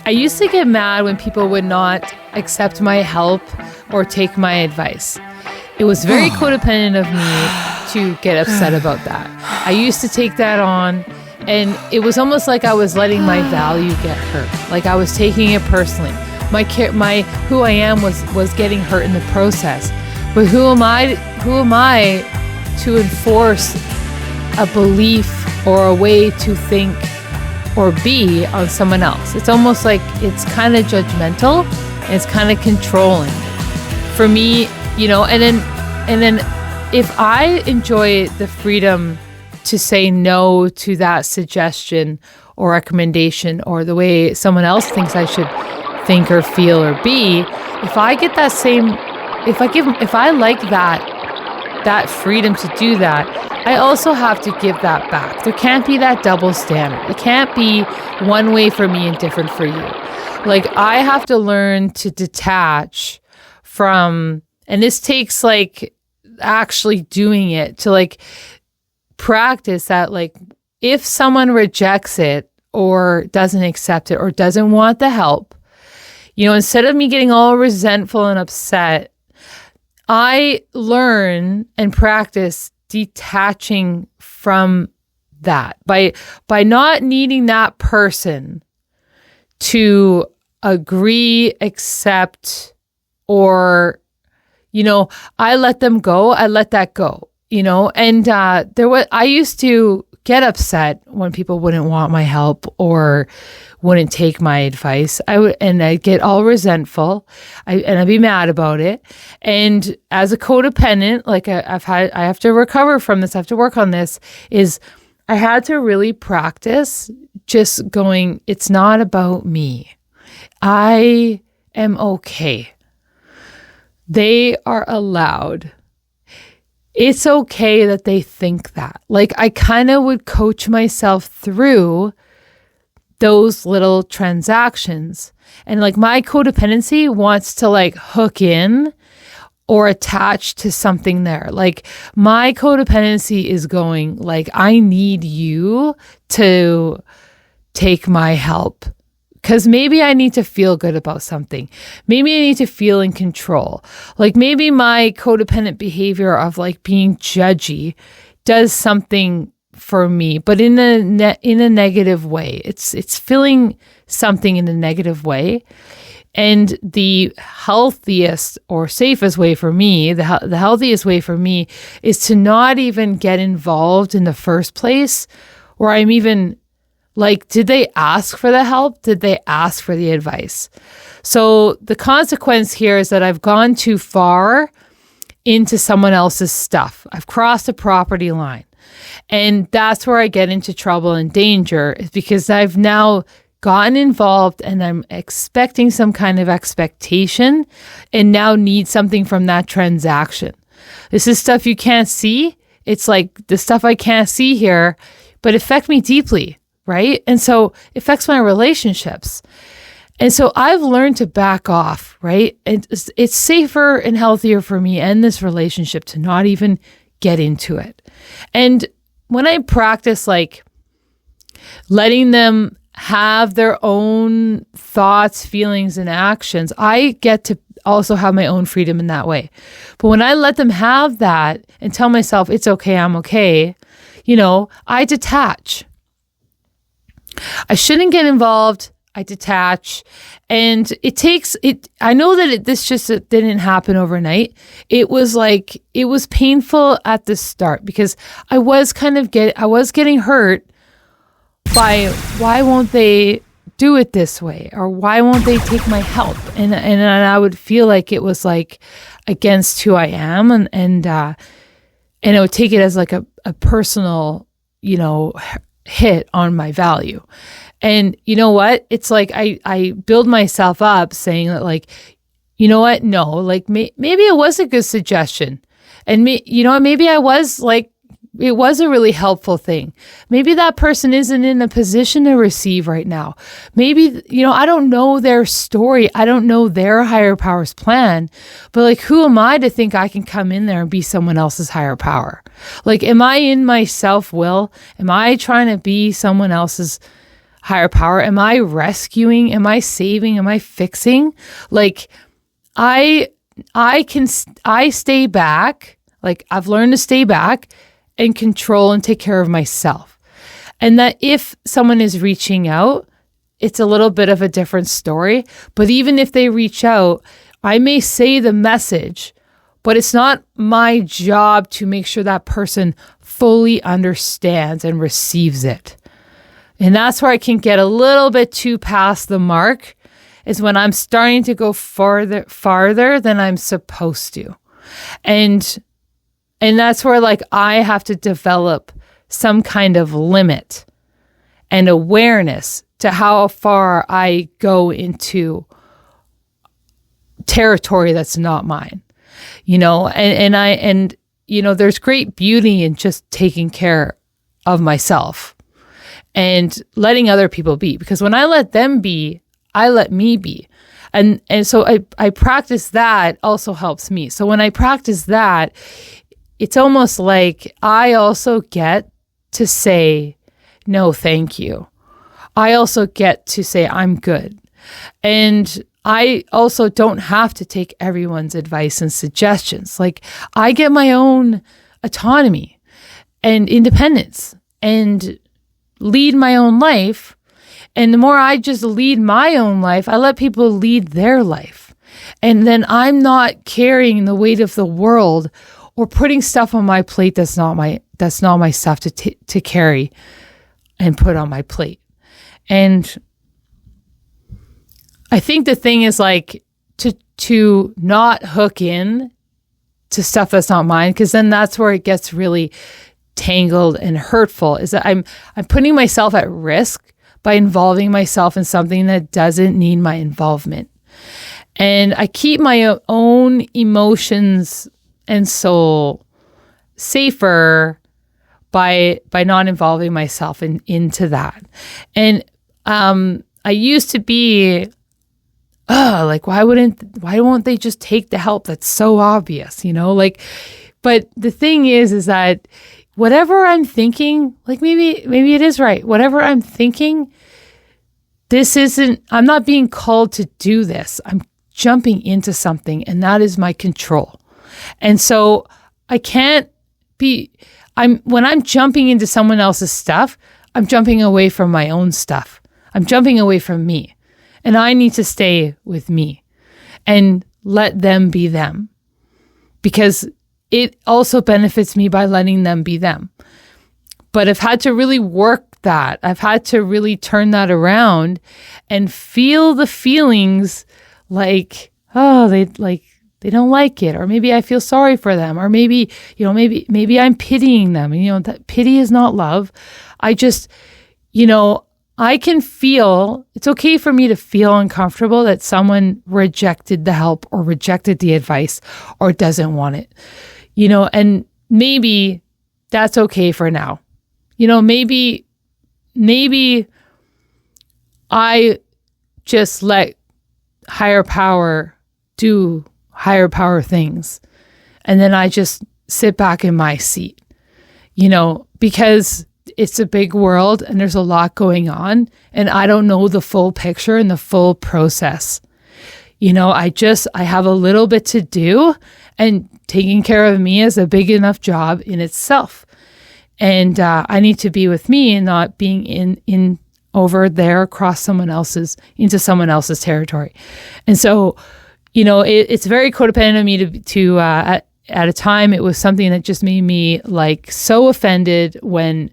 I used to get mad when people would not accept my help or take my advice. It was very codependent of me to get upset about that. I used to take that on, and it was almost like I was letting my value get hurt. Like I was taking it personally. My who I am was getting hurt in the process. But who am I to enforce a belief or a way to think or be on someone else? It's almost like it's kind of judgmental and it's kind of controlling for me, you know. And then if I enjoy the freedom to say no to that suggestion or recommendation or the way someone else thinks I should think or feel or be, if I get that same, if I like that freedom to do that, I also have to give that back. There can't be that double standard. It can't be one way for me and different for you. Like I have to learn to detach from, and this takes like actually doing it, to like practice that. Like if someone rejects it or doesn't accept it or doesn't want the help, you know, instead of me getting all resentful and upset, I learn and practice detaching from that by not needing that person to agree, accept, or, you know, I let them go. I let that go, you know. And I used to get upset when people wouldn't want my help or wouldn't take my advice. I'd get all resentful, and I'd be mad about it. And as a codependent, like I have to recover from this. I have to work on this. Is I had to really practice just going, it's not about me. I am okay. They are allowed. It's okay that they think that. Like I kind of would coach myself through those little transactions. And like my codependency wants to like hook in or attach to something there. Like my codependency is going like, I need you to take my help. Because maybe I need to feel good about something. Maybe I need to feel in control. Like maybe my codependent behavior of like being judgy does something for me, but in a negative way. It's filling something in a negative way. And the healthiest or safest way for me, the healthiest way for me is to not even get involved in the first place, where I'm even like, did they ask for the help? Did they ask for the advice? So the consequence here is that I've gone too far into someone else's stuff. I've crossed a property line. And that's where I get into trouble and danger, is because I've now gotten involved and I'm expecting some kind of expectation and now need something from that transaction. This is stuff you can't see. It's like the stuff I can't see here, but affect me deeply. Right? And so it affects my relationships. And so I've learned to back off, right? It's safer and healthier for me and this relationship to not even get into it. And when I practice like letting them have their own thoughts, feelings, and actions, I get to also have my own freedom in that way. But when I let them have that and tell myself, it's okay, I'm okay, you know, I detach. I shouldn't get involved. I detach. And it takes it. I know that this just didn't happen overnight. It was painful at the start because I was getting hurt by why won't they do it this way? Or why won't they take my help? And I would feel like it was like against who I am. And I would take it as like a personal, you know, hit on my value. And you know what? It's like I build myself up saying that, like, you know what? No, like maybe it was a good suggestion. And maybe I was like, it was a really helpful thing. Maybe that person isn't in a position to receive right now. Maybe, you know, I don't know their story. I don't know their higher power's plan, but like, who am I to think I can come in there and be someone else's higher power? Like, am I in my self-will? Am I trying to be someone else's higher power? Am I rescuing? Am I saving? Am I fixing? Like I stay back. Like I've learned to stay back and control and take care of myself. And that if someone is reaching out, it's a little bit of a different story. But even if they reach out, I may say the message, but it's not my job to make sure that person fully understands and receives it. And that's where I can get a little bit too past the mark, is when I'm starting to go farther than I'm supposed to. And that's where like I have to develop some kind of limit and awareness to how far I go into territory that's not mine, and there's great beauty in just taking care of myself and letting other people be, because when I let them be, I let me be. And so I practice that also helps me. So when I practice that, it's almost like I also get to say, no, thank you. I also get to say, I'm good. And I also don't have to take everyone's advice and suggestions. Like I get my own autonomy and independence and lead my own life. And the more I just lead my own life, I let people lead their life. And then I'm not carrying the weight of the world or putting stuff on my plate that's not my stuff to carry and put on my plate. And I think the thing is like to not hook in to stuff that's not mine, because then that's where it gets really tangled and hurtful, is that I'm putting myself at risk by involving myself in something that doesn't need my involvement. And I keep my own emotions and soul safer by not involving myself into that. And I used to be, like, why won't they just take the help that's so obvious, but the thing is that whatever I'm thinking, like maybe it is right. Whatever I'm thinking, I'm not being called to do this. I'm jumping into something, and that is my control. And so I can't when I'm jumping into someone else's stuff, I'm jumping away from my own stuff. I'm jumping away from me. And I need to stay with me and let them be them, because it also benefits me by letting them be them. But I've had to really work that. I've had to really turn that around and feel the feelings like, oh, they don't like it, or maybe I feel sorry for them, or maybe I'm pitying them. And, that pity is not love. I just, I can feel, it's okay for me to feel uncomfortable that someone rejected the help or rejected the advice or doesn't want it, and maybe that's okay for now. Maybe I just let higher power do higher power things, and then I just sit back in my seat, because it's a big world and there's a lot going on, and I don't know the full picture and the full process. I have a little bit to do, and taking care of me is a big enough job in itself. And I need to be with me and not being in over there across into someone else's territory. And so, it's very codependent of me to at a time, it was something that just made me like so offended when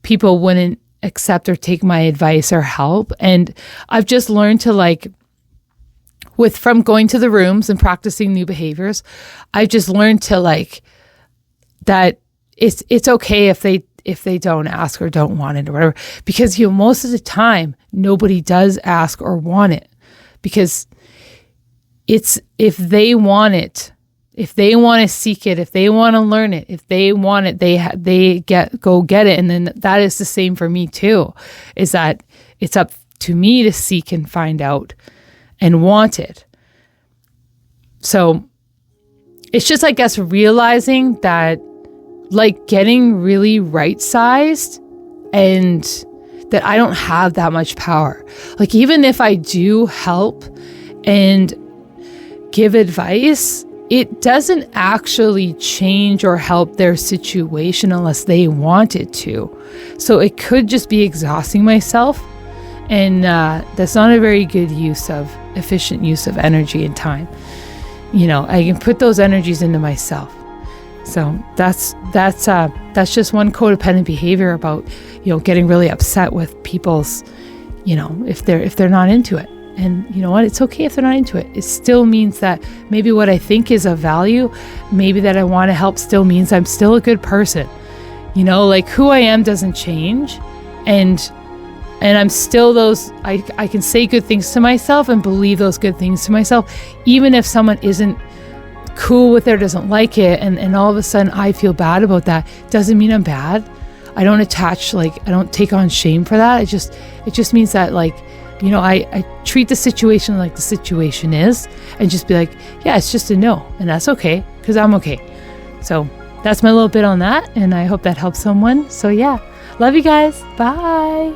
people wouldn't accept or take my advice or help. And I've just learned to from going to the rooms and practicing new behaviors, I've just learned to that it's okay if they don't ask or don't want it or whatever, because most of the time nobody does ask or want it, because it's if they want it, if they want to seek it, if they want to learn it, if they want it, they go get it. And then that is the same for me too, is that it's up to me to seek and find out and want it. So it's just, I guess, realizing that getting really right-sized, and that I don't have that much power. Like, even if I do help and give advice, it doesn't actually change or help their situation unless they want it to. So it could just be exhausting myself. And that's not a very good efficient use of energy and time. I can put those energies into myself. So that's just one codependent behavior about, getting really upset with people's, if they're not into it. And you know what? It's okay if they're not into it. It still means that maybe what I think is of value, maybe that I want to help, still means I'm still a good person. Like, who I am doesn't change. And I'm still I can say good things to myself and believe those good things to myself, even if someone isn't cool with it or doesn't like it. And all of a sudden I feel bad about that. Doesn't mean I'm bad. I don't I don't take on shame for that. It just means that, I treat the situation like the situation is, and just be like, yeah, it's just a no. And that's okay, because I'm okay. So that's my little bit on that. And I hope that helps someone. So yeah, love you guys. Bye.